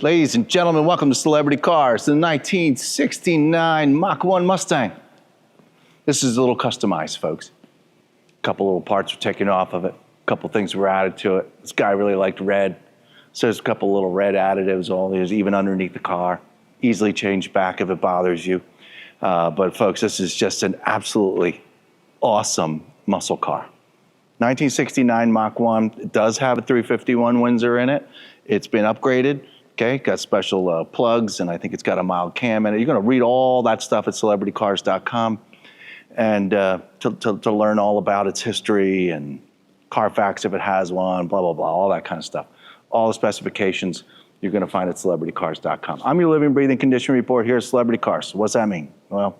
Ladies and gentlemen, welcome to Celebrity Cars, the 1969 Mach 1 Mustang. This is a little customized, folks. A couple little parts were taken off of it. A couple things were added to it. This guy really liked red, so there's a couple little red additives, all these, even underneath the car. Easily changed back if it bothers you. But folks, this is just an absolutely awesome muscle car. 1969 Mach 1. It does have a 351 Windsor in it. It's been upgraded. Okay, got special plugs, and I think it's got a mild cam in it. You're going to read all that stuff at celebritycars.com and to learn all about its history and Carfax if it has one, blah, blah, blah, all that kind of stuff. All the specifications you're going to find at celebritycars.com. I'm your living, breathing condition report here at Celebrity Cars. What's that mean? Well,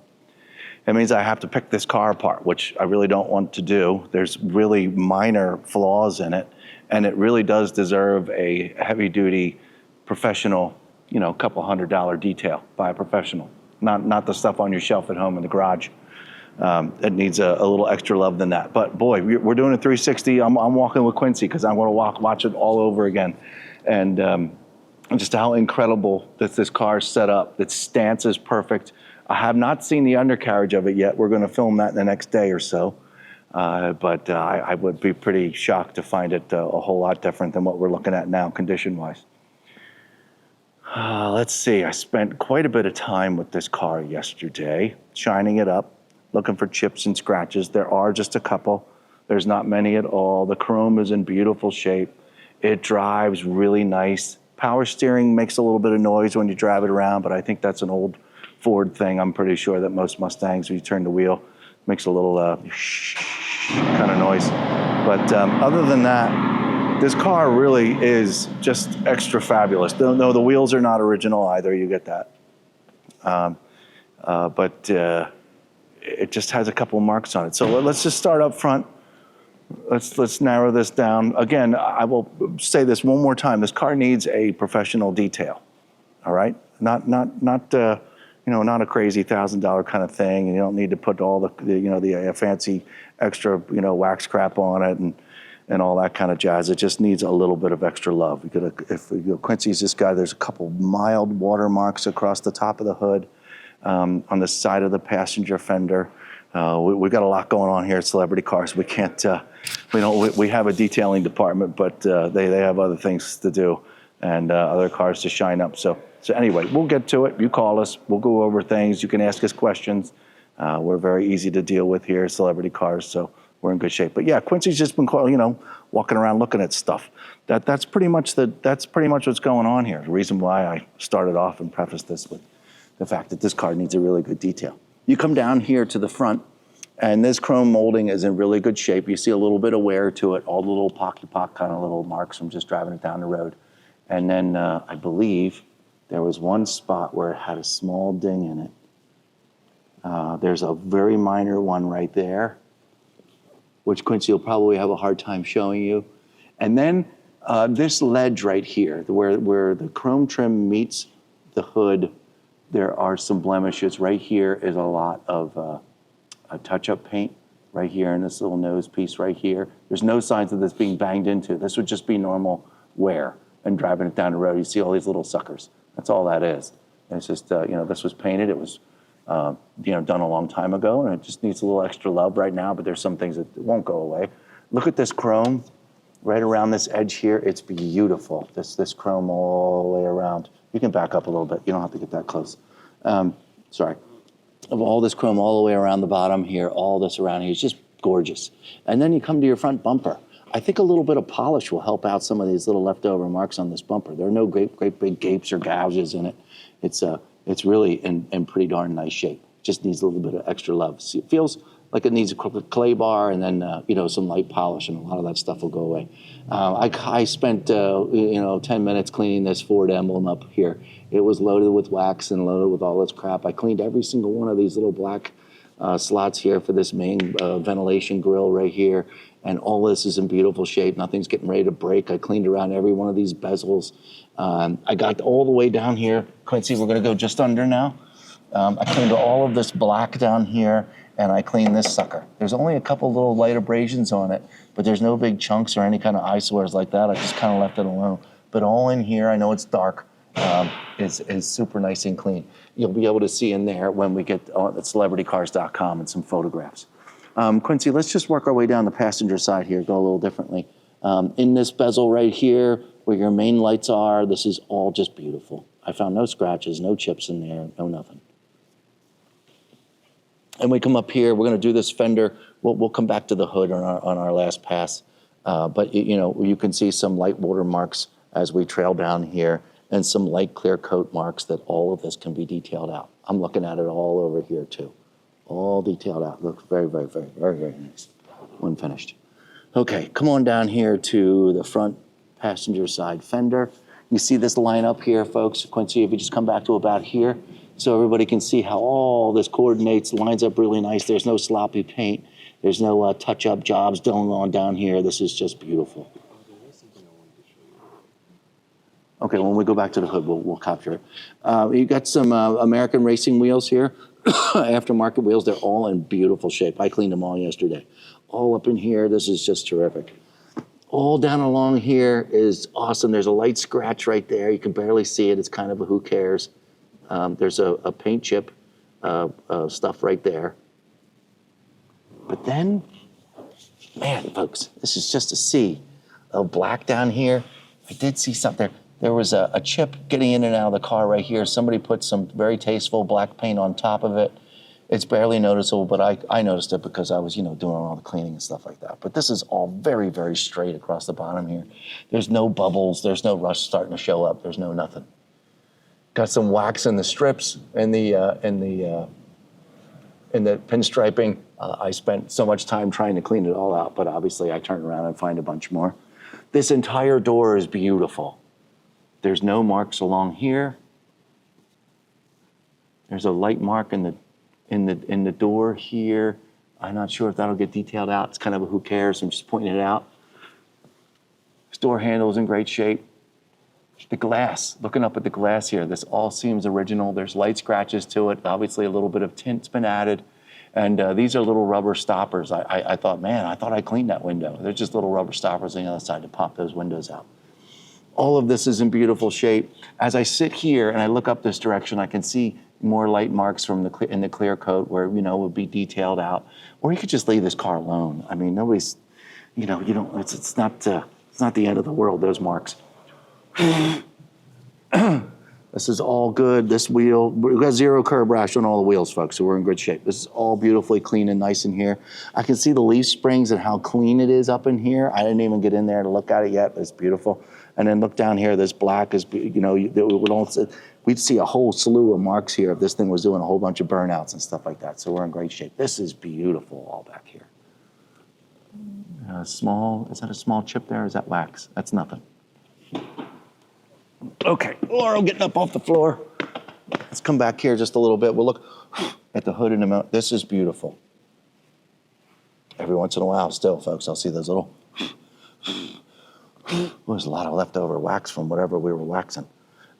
it means I have to pick this car apart, which I really don't want to do. There's really minor flaws in it, and it really does deserve a heavy-duty professional, you know, couple $100 detail by a professional, not the stuff on your shelf at home in the garage. It needs a little extra love than that. But boy, we're doing a 360. I'm walking with Quincy because I'm going to watch it all over again, and just how incredible that this car is set up. Its stance is perfect. I have not seen the undercarriage of it yet. We're going to film that in the next day or so. But I would be pretty shocked to find it a whole lot different than what we're looking at now, condition-wise. Let's see, I spent quite a bit of time with this car yesterday, shining it up, looking for chips and scratches. There are just a couple. There's not many at all. The chrome is in beautiful shape. It drives really nice. Power steering makes a little bit of noise when you drive it around, but I think that's an old Ford thing. I'm pretty sure that most Mustangs, when you turn the wheel, makes a little kind of noise. But other than that, this car really is just extra fabulous. No, the wheels are not original either, you get that. But it just has a couple marks on it. So let's just start up front. Let's narrow this down. Again, I will say this one more time. This car needs a professional detail, all right? Not a crazy $1,000 kind of thing. You don't need to put all the fancy extra, wax crap on it and all that kind of jazz. It just needs a little bit of extra love. Quincy's this guy, there's a couple mild watermarks across the top of the hood, on the side of the passenger fender. We've got a lot going on here at Celebrity Cars. We can't, we have a detailing department, but they have other things to do and other cars to shine up. So anyway, we'll get to it. You call us. We'll go over things. You can ask us questions. We're very easy to deal with here at Celebrity Cars, so we're in good shape. But yeah, Quincy's just been, walking around looking at stuff. That's pretty much what's going on here. The reason why I started off and prefaced this with the fact that this car needs a really good detail. You come down here to the front, and this chrome molding is in really good shape. You see a little bit of wear to it, all the little pocky-pock kind of little marks from just driving it down the road. And then I believe there was one spot where it had a small ding in it. There's a very minor one right there, which Quincy will probably have a hard time showing you. And then this ledge right here, where the chrome trim meets the hood, there are some blemishes. Right here is a lot of a touch-up paint right here in this little nose piece right here. There's no signs of this being banged into. This would just be normal wear and driving it down the road. You see all these little suckers. That's all that is. And it's just, this was painted. It was, done a long time ago, and it just needs a little extra love right now, but there's some things that won't go away. Look at this chrome right around this edge here. It's beautiful, this chrome all the way around. You can back up a little bit. You don't have to get that close. Sorry. Of all this chrome all the way around the bottom here, all this around here, it's just gorgeous. And then you come to your front bumper. I think a little bit of polish will help out some of these little leftover marks on this bumper. There are no great big gapes or gouges in it. It's really in pretty darn nice shape. Just needs a little bit of extra love. See, it feels like it needs a clay bar and then some light polish, and a lot of that stuff will go away. I spent 10 minutes cleaning this Ford emblem up here. It was loaded with wax and loaded with all this crap. I cleaned every single one of these little black slots here for this main ventilation grill right here. And all this is in beautiful shape. Nothing's getting ready to break. I cleaned around every one of these bezels. I got all the way down here. Quincy, we're gonna go just under now. I cleaned all of this black down here, and I cleaned this sucker. There's only a couple little light abrasions on it, but there's no big chunks or any kind of eyesores like that. I just kind of left it alone. But all in here, I know it's dark, is super nice and clean. You'll be able to see in there when we get on at celebritycars.com and some photographs. Quincy, let's just work our way down the passenger side here, go a little differently. In this bezel right here, where your main lights are, this is all just beautiful. I found no scratches, no chips in there, no nothing. And we come up here, we're gonna do this fender. We'll come back to the hood on our last pass. But you can see some light water marks as we trail down here and some light clear coat marks that all of this can be detailed out. I'm looking at it all over here too. All detailed out. Looks very, very, very, very, very nice when finished. Okay, come on down here to the front passenger side fender. You see this line up here, folks. Quincy, if you just come back to about here, so everybody can see how all this coordinates, lines up really nice. There's no sloppy paint. There's no touch-up jobs going on down here. This is just beautiful. Okay, when we go back to the hood, we'll capture it. You got some American racing wheels here, aftermarket wheels. They're all in beautiful shape. I cleaned them all yesterday. All up in here, this is just terrific. All down along here is awesome. There's a light scratch right there. You can barely see it. It's kind of a who cares. There's a paint chip stuff right there. But then, man, folks, this is just a sea of black down here. I did see something there. There was a chip getting in and out of the car right here. Somebody put some very tasteful black paint on top of it. It's barely noticeable, but I noticed it because I was, doing all the cleaning and stuff like that. But this is all very, very straight across the bottom here. There's no bubbles. There's no rust starting to show up. There's no nothing. Got some wax in the strips and the pinstriping. I spent so much time trying to clean it all out, but obviously I turn around and find a bunch more. This entire door is beautiful. There's no marks along here. There's a light mark in the door here. I'm not sure if that'll get detailed out. It's kind of a who cares. I'm just pointing it out. This door handle is in great shape. The glass, looking up at the glass here, this all seems original. There's light scratches to it. Obviously a little bit of tint's been added. And these are little rubber stoppers. I thought, man, I thought I cleaned that window. They're just little rubber stoppers on the other side to pop those windows out. All of this is in beautiful shape. As I sit here and I look up this direction, I can see more light marks from in the clear coat where, would be detailed out. Or you could just leave this car alone. I mean, nobody's, it's not the end of the world, those marks. This is all good. This wheel, we've got zero curb rash on all the wheels, folks, so we're in good shape. This is all beautifully clean and nice in here. I can see the leaf springs and how clean it is up in here. I didn't even get in there to look at it yet, but it's beautiful. And then look down here, this black is, we'd see a whole slew of marks here if this thing was doing a whole bunch of burnouts and stuff like that. So we're in great shape. This is beautiful all back here. Is that a small chip there or is that wax? That's nothing. Okay, Laurel getting up off the floor. Let's come back here just a little bit. We'll look at the hood in a minute. This is beautiful. Every once in a while still, folks, I'll see those little, there's a lot of leftover wax from whatever we were waxing.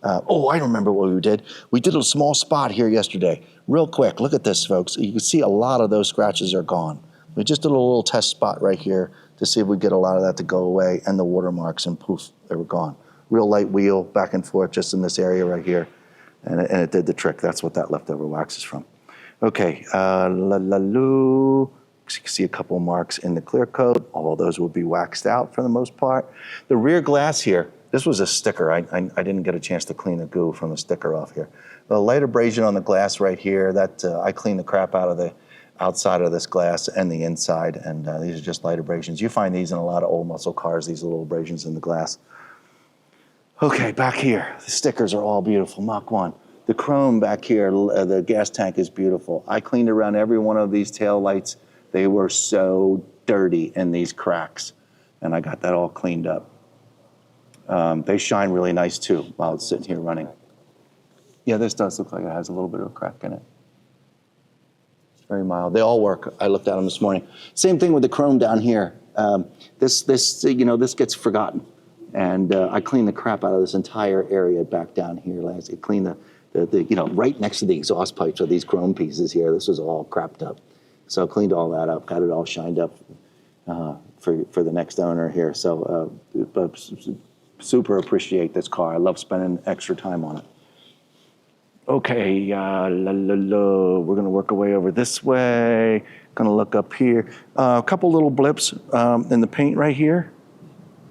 I remember what we did. We did a small spot here yesterday. Real quick, look at this, folks. You can see a lot of those scratches are gone. We just did a little test spot right here to see if we get a lot of that to go away and the watermarks, and poof, they were gone. Real light wheel back and forth just in this area right here. And it did the trick. That's what that leftover wax is from. Okay, you can see a couple of marks in the clear coat. All of those will be waxed out for the most part. The rear glass here, this was a sticker. I didn't get a chance to clean the goo from the sticker off here. The light abrasion on the glass right here, that I cleaned the crap out of the outside of this glass and the inside, and these are just light abrasions. You find these in a lot of old muscle cars, these little abrasions in the glass. Okay, back here, the stickers are all beautiful, Mach 1. The chrome back here, the gas tank is beautiful. I cleaned around every one of these tail lights. They were so dirty in these cracks, and I got that all cleaned up. They shine really nice too while it's sitting here running. Yeah, this does look like it has a little bit of a crack in it. It's very mild. They all work. I looked at them this morning. Same thing with the chrome down here. This gets forgotten. And I cleaned the crap out of this entire area back down here last. I cleaned the right next to the exhaust pipes are these chrome pieces here. This was all crapped up. So I cleaned all that up, got it all shined up for the next owner here. So super appreciate this car. I love spending extra time on it. Okay, we're gonna work our way over this way. Gonna look up here. A couple little blips in the paint right here.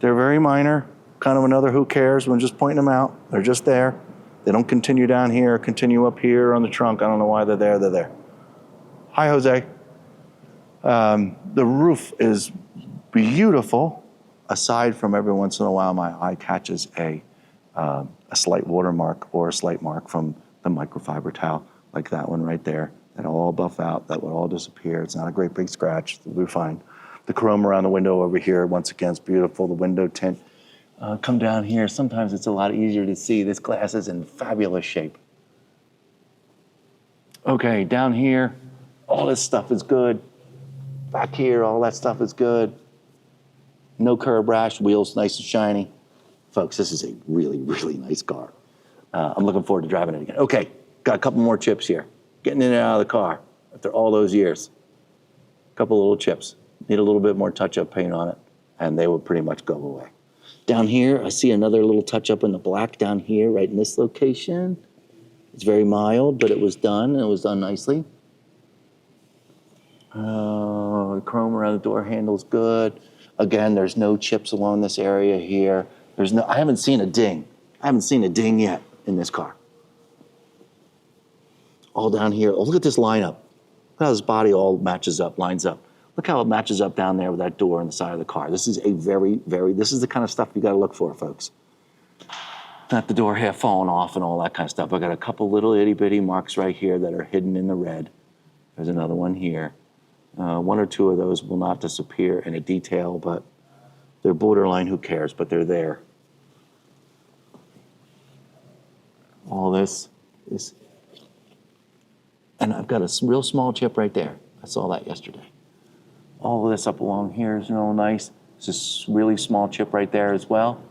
They're very minor, kind of another who cares. I'm just pointing them out. They're just there. They don't continue down here, continue up here on the trunk. I don't know why they're there, they're there. Hi, Jose. The roof is beautiful, aside from every once in a while my eye catches a slight watermark or a slight mark from the microfiber towel, like that one right there. That'll all buff out, that will all disappear. It's not a great big scratch, it'll be fine. The chrome around the window over here, once again, is beautiful. The window tint. Come down here, sometimes it's a lot easier to see. This glass is in fabulous shape. Okay, down here, all this stuff is good. Back here, all that stuff is good. No curb rash, wheels nice and shiny. Folks, this is a really, really nice car. I'm looking forward to driving it again. Okay, got a couple more chips here. Getting in and out of the car after all those years. A couple little chips. Need a little bit more touch-up paint on it, and they will pretty much go away. Down here, I see another little touch-up in the black down here, right in this location. It's very mild, but it was done, and it was done nicely. The chrome around the door handle's good. Again, there's no chips along this area here. I haven't seen a ding. I haven't seen a ding yet in this car. All down here. Oh, look at this lineup. Look how this body all matches up, lines up. Look how it matches up down there with that door on the side of the car. This is a this is the kind of stuff you gotta look for, folks. Not the door half falling off and all that kind of stuff. I got a couple little itty bitty marks right here that are hidden in the red. There's another one here. One or two of those will not disappear in a detail, but they're borderline, who cares, but they're there. All this is, and I've got a real small chip right there. I saw that yesterday. All of this up along here is real nice. It's this really small chip right there as well.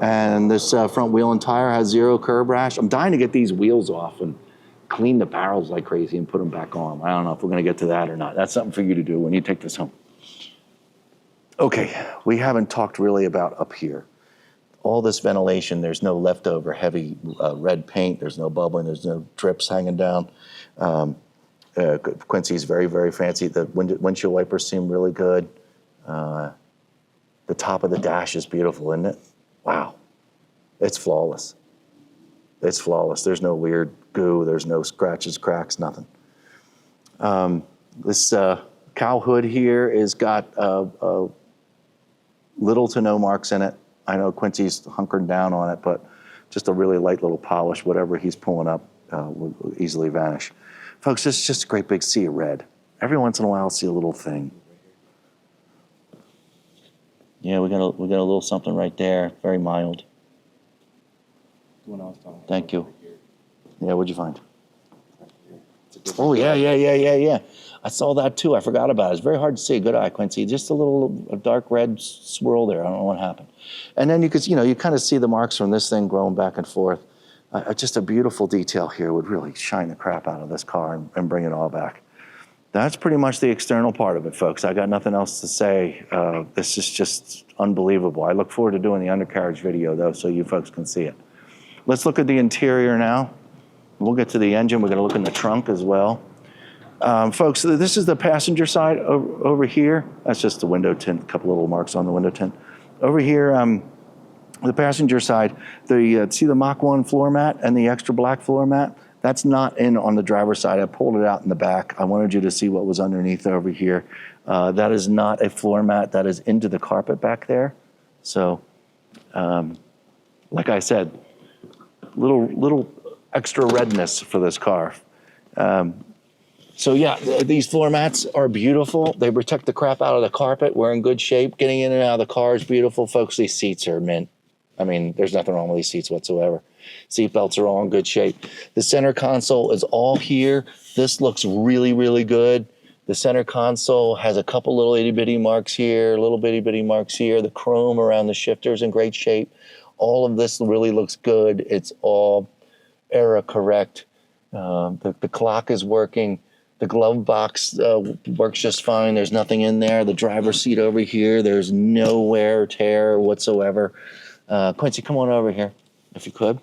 And this front wheel and tire has zero curb rash. I'm dying to get these wheels off and clean the barrels like crazy and put them back on. I don't know if we're gonna get to that or not. That's something for you to do when you take this home. Okay, we haven't talked really about up here. All this ventilation, there's no leftover heavy red paint, there's no bubbling, there's no drips hanging down. Quincy's very, very fancy. The windshield wipers seem really good. The top of the dash is beautiful, isn't it? Wow, it's flawless. It's flawless. There's no weird goo, there's no scratches, cracks, nothing. This cow hood here has got little to no marks in it. I know Quincy's hunkering down on it, but just a really light little polish, whatever he's pulling up will easily vanish. Folks, this is just a great big sea of red. Every once in a while, I'll see a little thing. Yeah, we got a little something right there, very mild. Thank you. Yeah, what'd you find? Oh, yeah. I saw that too. I forgot about it. It's very hard to see. Good eye, Quincy. Just a dark red swirl there. I don't know what happened. And then you could, you kind of see the marks from this thing growing back and forth. Just a beautiful detail here would really shine the crap out of this car and bring it all back. That's pretty much the external part of it, folks. I got nothing else to say. This is just unbelievable. I look forward to doing the undercarriage video, though, so you folks can see it. Let's look at the interior now. We'll get to the engine. We're going to look in the trunk as well. Folks, this is the passenger side over here. That's just the window tint, a couple little marks on the window tint. Over here, the passenger side, see the Mach 1 floor mat and the extra black floor mat? That's not in on the driver's side. I pulled it out in the back. I wanted you to see what was underneath over here. That is not a floor mat. That is into the carpet back there. So, like I said, little extra redness for this car. So yeah, these floor mats are beautiful. They protect the crap out of the carpet. We're in good shape. Getting in and out of the car is beautiful. Folks, these seats are mint. I mean, there's nothing wrong with these seats whatsoever. Seat belts are all in good shape. The center console is all here. This looks really, really good. The center console has a couple little itty bitty marks here, little bitty marks here. The chrome around the shifter is in great shape. All of this really looks good. It's all era correct. The clock is working. The glove box works just fine. There's nothing in there. The driver's seat over here, there's no wear or tear whatsoever. Quincy, come on over here, if you could.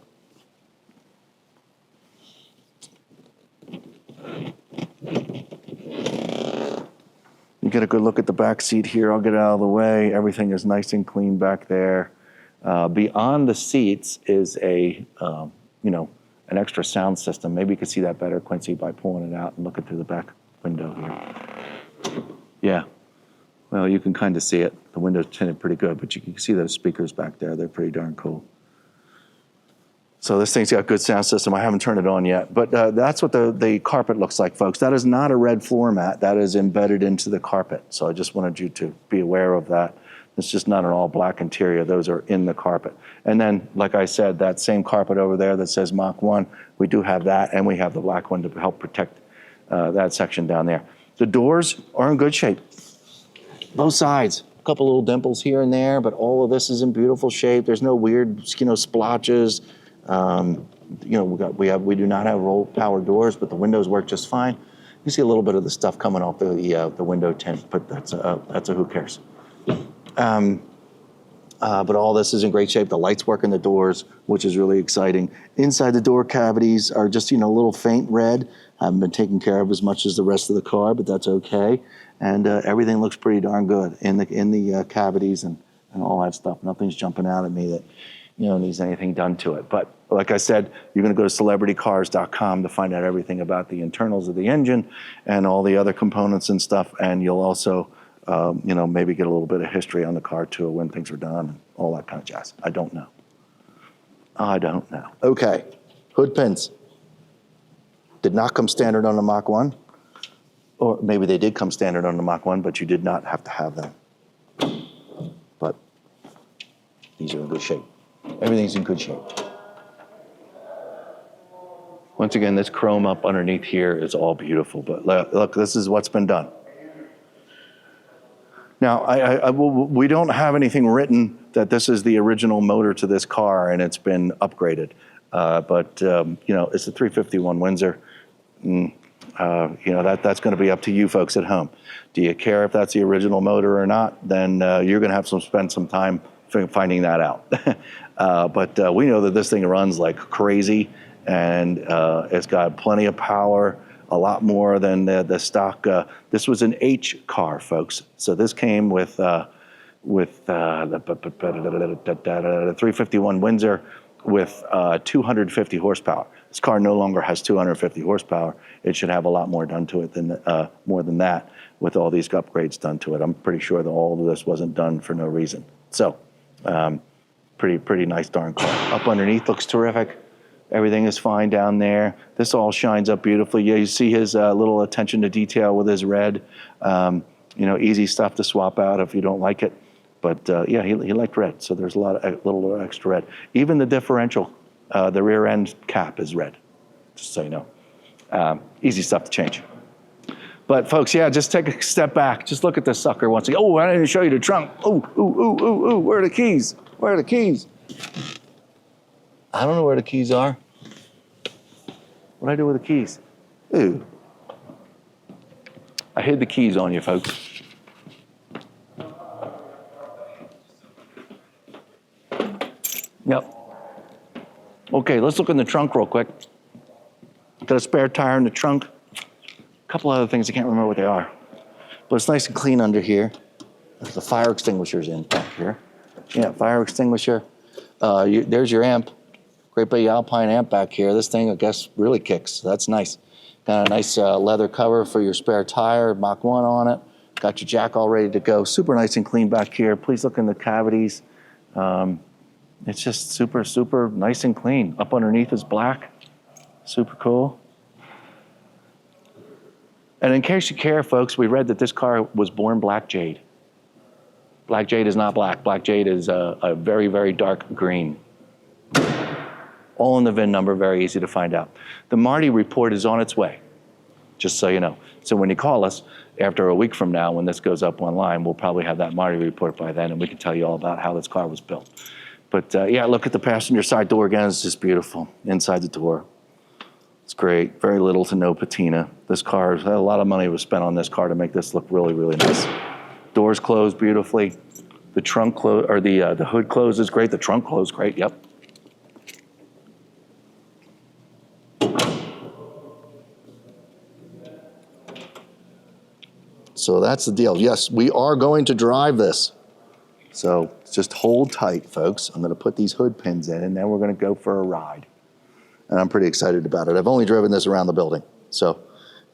You get a good look at the back seat here. I'll get it out of the way. Everything is nice and clean back there. Beyond the seats is a, an extra sound system. Maybe you could see that better, Quincy, by pulling it out and looking through the back window here. Yeah. Well, you can kind of see it. The window's tinted pretty good, but you can see those speakers back there. They're pretty darn cool. So this thing's got a good sound system. I haven't turned it on yet, but that's what the carpet looks like, folks. That is not a red floor mat. That is embedded into the carpet. So I just wanted you to be aware of that. It's just not an all black interior. Those are in the carpet. And then, like I said, that same carpet over there that says Mach 1, we do have that, and we have the black one to help protect that section down there. The doors are in good shape. Both sides. A couple little dimples here and there, but all of this is in beautiful shape. There's no weird, splotches. We do not have roll power doors, but the windows work just fine. You see a little bit of the stuff coming off the window tint, but that's a who cares. But all this is in great shape. The lights work in the doors, which is really exciting. Inside the door cavities are just, a little faint red. Haven't been taken care of as much as the rest of the car, but that's okay. And everything looks pretty darn good in the cavities and all that stuff. Nothing's jumping out at me that needs anything done to it. But like I said, you're going to go to celebritycars.com to find out everything about the internals of the engine and all the other components and stuff. And you'll also, maybe get a little bit of history on the car too, when things are done and all that kind of jazz. I don't know. Okay, hood pins. Did not come standard on the Mach 1. Or maybe they did come standard on the Mach 1, but you did not have to have them. But these are in good shape. Everything's in good shape. Once again, this chrome up underneath here is all beautiful, but look, this is what's been done. Now, we don't have anything written that this is the original motor to this car and it's been upgraded. But it's a 351 Windsor. That's going to be up to you folks at home. Do you care if that's the original motor or not? Then you're going to have to spend some time finding that out. But we know that this thing runs like crazy, and it's got plenty of power, a lot more than the stock. This was an H car, folks. So this came with the 351 Windsor with 250 horsepower. This car no longer has 250 horsepower. It should have a lot more done to it than more than that with all these upgrades done to it. I'm pretty sure that all of this wasn't done for no reason. So pretty nice darn car. Up underneath looks terrific. Everything is fine down there. This all shines up beautifully. Yeah, you see his little attention to detail with his red. Easy stuff to swap out if you don't like it. But yeah, he liked red, so there's a little extra red. Even the differential, the rear end cap is red, just so you know. Easy stuff to change. But folks, yeah, just take a step back. Just look at this sucker once again. Oh, I didn't show you the trunk. Ooh, where are the keys? Where are the keys? I don't know where the keys are. What do I do with the keys? Ooh. I hid the keys on you, folks. Yep. Okay, let's look in the trunk real quick. Got a spare tire in the trunk. A couple other things, I can't remember what they are. But it's nice and clean under here. The fire extinguisher's in back here. Yeah, fire extinguisher. There's your amp. Great big Alpine amp back here. This thing, I guess, really kicks. That's nice. Got a nice leather cover for your spare tire, Mach 1 on it. Got your jack all ready to go. Super nice and clean back here. Please look in the cavities. It's just super, super nice and clean. Up underneath is black. Super cool. And in case you care, folks, we read that this car was born black jade. Black jade is not black. Black jade is a very, very dark green. All in the VIN number, very easy to find out. The Marty report is on its way, just so you know. So when you call us, after a week from now, when this goes up online, we'll probably have that Marty report by then, and we can tell you all about how this car was built. But yeah, look at the passenger side door again. It's just beautiful inside the door. It's great. Very little to no patina. This car, a lot of money was spent on this car to make this look really, really nice. Doors closed beautifully. The trunk or the hood closes great. The trunk closed great. Yep. So that's the deal. Yes, we are going to drive this. So just hold tight, folks. I'm going to put these hood pins in, and then we're going to go for a ride. And I'm pretty excited about it. I've only driven this around the building, so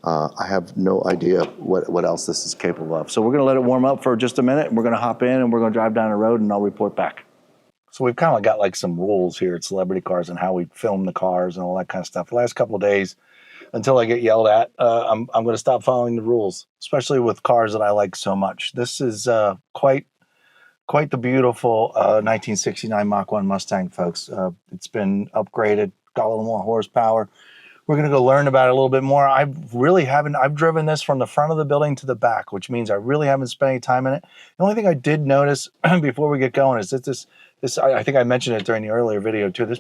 I have no idea what else this is capable of. So we're gonna let it warm up for just a minute, and we're gonna hop in, and we're gonna drive down the road, and I'll report back. So we've kind of got like some rules here at Celebrity Cars and how we film the cars and all that kind of stuff. The last couple of days, until I get yelled at, I'm gonna stop following the rules, especially with cars that I like so much. This is quite the beautiful 1969 Mach 1 Mustang, folks. It's been upgraded. Got a little more horsepower. We're going to go learn about it a little bit more. I've driven this from the front of the building to the back, which means I really haven't spent any time in it. The only thing I did notice before we get going is that this I think I mentioned it during the earlier video too.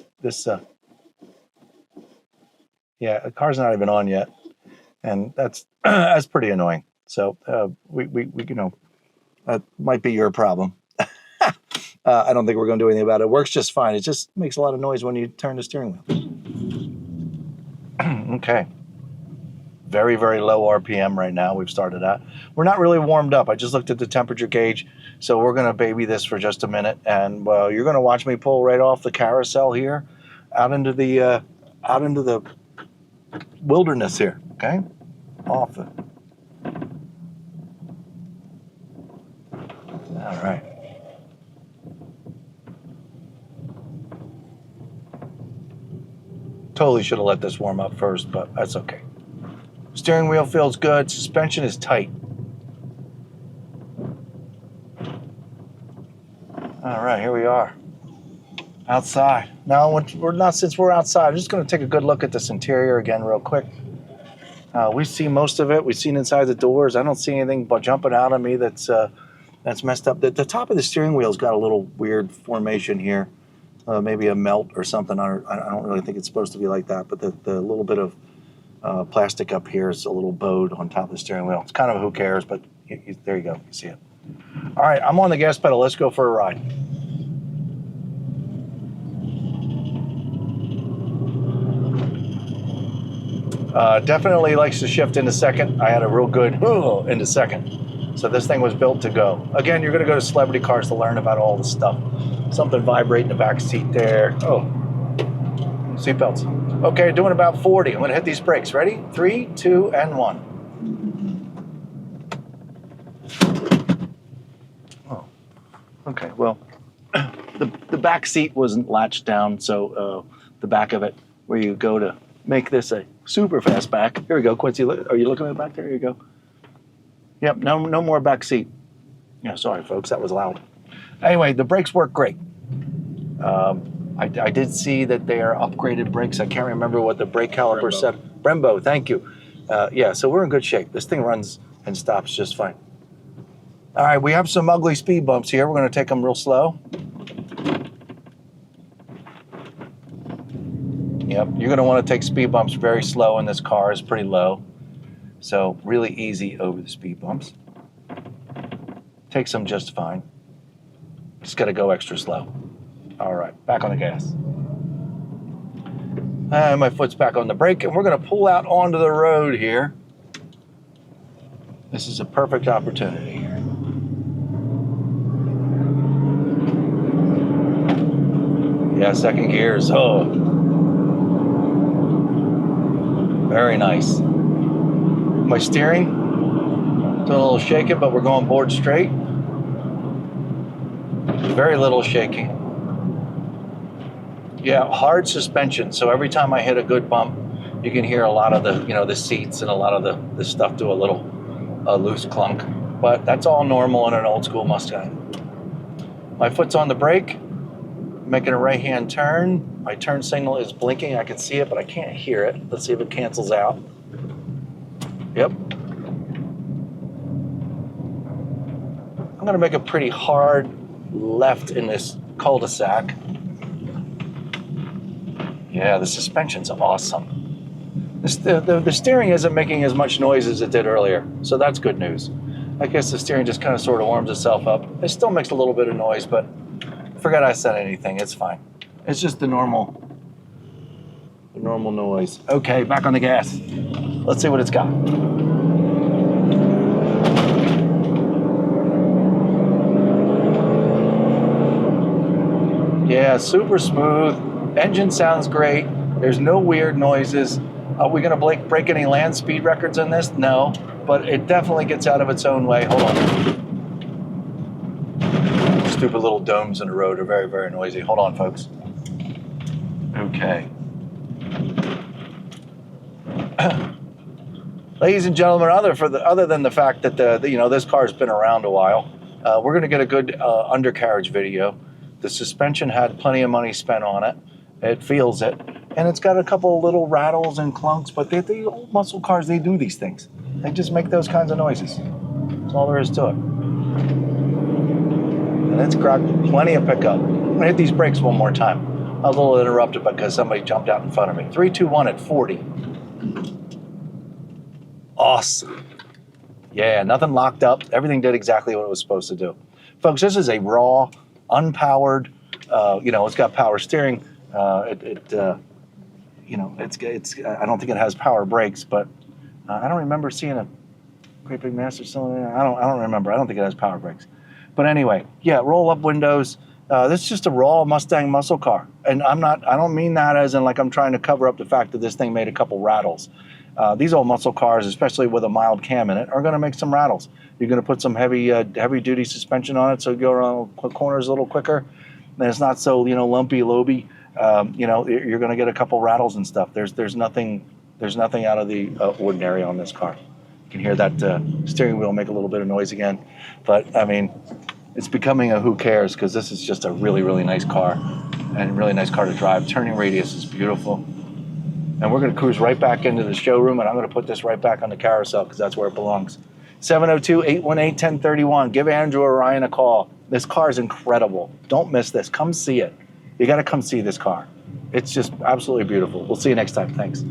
Yeah, the car's not even on yet, and that's pretty annoying. So we that might be your problem. I don't think we're going to do anything about it. It works just fine. It just makes a lot of noise when you turn the steering wheel. Okay. Very, very low RPM right now. We've started at. We're not really warmed up. I just looked at the temperature gauge. So we're going to baby this for just a minute. And you're going to watch me pull right off the carousel here out into the wilderness here. Okay? Off it. All right. Totally should have let this warm up first, but that's okay. Steering wheel feels good. Suspension is tight. All right, here we are. Outside. Now, since we're outside, I'm just going to take a good look at this interior again real quick. We see most of it. We've seen inside the doors. I don't see anything but jumping out at me that's messed up. The top of the steering wheel's got a little weird formation here. Maybe a melt or something. I don't really think it's supposed to be like that, but the little bit of plastic up here is a little bowed on top of the steering wheel. It's kind of who cares, but there you go. You see it. All right, I'm on the gas pedal. Let's go for a ride. Definitely likes to shift into second. I had a real good into second. So this thing was built to go. Again, you're going to go to Celebrity Cars to learn about all the stuff. Something vibrating in the back seat there. Oh, seatbelts. Okay, doing about 40. I'm going to hit these brakes. Ready? 3, 2, and 1. Oh, okay. Well, the back seat wasn't latched down, so the back of it, where you go to make this a super fast back. Here we go, Quincy. Are you looking at the back there? Here you go. Yep, no more back seat. Yeah, sorry, folks, that was loud. Anyway, the brakes work great. I did see that they are upgraded brakes. I can't remember what the brake caliper said. Brembo, thank you. Yeah, so we're in good shape. This thing runs and stops just fine. All right, we have some ugly speed bumps here. We're going to take them real slow. Yep, you're going to want to take speed bumps very slow, and this car is pretty low. So really easy over the speed bumps. Takes them just fine. Just got to go extra slow. All right, back on the gas. And my foot's back on the brake, and we're going to pull out onto the road here. This is a perfect opportunity here. Yeah, second gears. Oh, very nice. My steering, doing a little shaking, but we're going board straight. Very little shaking. Yeah, hard suspension. So every time I hit a good bump, you can hear a lot of the seats and a lot of the stuff do a little loose clunk. But that's all normal in an old school Mustang. My foot's on the brake, making a right-hand turn. My turn signal is blinking. I can see it, but I can't hear it. Let's see if it cancels out. Yep. I'm gonna make a pretty hard left in this cul-de-sac. Yeah, the suspension's awesome. The steering isn't making as much noise as it did earlier, so that's good news. I guess the steering just kind of sort of warms itself up. It still makes a little bit of noise, but forget I said anything. It's fine. It's just the normal noise. Okay, back on the gas. Let's see what it's got. Yeah, super smooth. Engine sounds great. There's no weird noises. Are we gonna break any land speed records in this? No, but it definitely gets out of its own way. Hold on. Stupid little domes in the road are very, very noisy. Hold on, folks. Okay. Ladies and gentlemen, other than the fact that this car's been around a while, we're gonna get a good undercarriage video. The suspension had plenty of money spent on it. It feels it. And it's got a couple of little rattles and clunks, but the old muscle cars, they do these things. They just make those kinds of noises. That's all there is to it. And it's got plenty of pickup. I'm gonna hit these brakes one more time. I was a little interrupted because somebody jumped out in front of me. 3, 2, 1 at 40. Awesome. Yeah, nothing locked up. Everything did exactly what it was supposed to do. Folks, this is a raw, unpowered, it's got power steering. I don't think it has power brakes, but I don't remember seeing a great big master cylinder. I don't remember. I don't think it has power brakes. But anyway, yeah, roll up windows. This is just a raw Mustang muscle car. And I don't mean that as in like I'm trying to cover up the fact that this thing made a couple rattles. These old muscle cars, especially with a mild cam in it, are going to make some rattles. You're going to put some heavy duty suspension on it so you go around corners a little quicker. And it's not so, lumpy, loby. You're going to get a couple rattles and stuff. There's nothing out of the ordinary on this car. You can hear that steering wheel make a little bit of noise again. But, I mean, it's becoming a who cares because this is just a really, really nice car and a really nice car to drive. Turning radius is beautiful. And we're going to cruise right back into the showroom, and I'm going to put this right back on the carousel because that's where it belongs. 702-818-1031. Give Andrew or Ryan a call. This car is incredible. Don't miss this. Come see it. You got to come see this car. It's just absolutely beautiful. We'll see you next time. Thanks.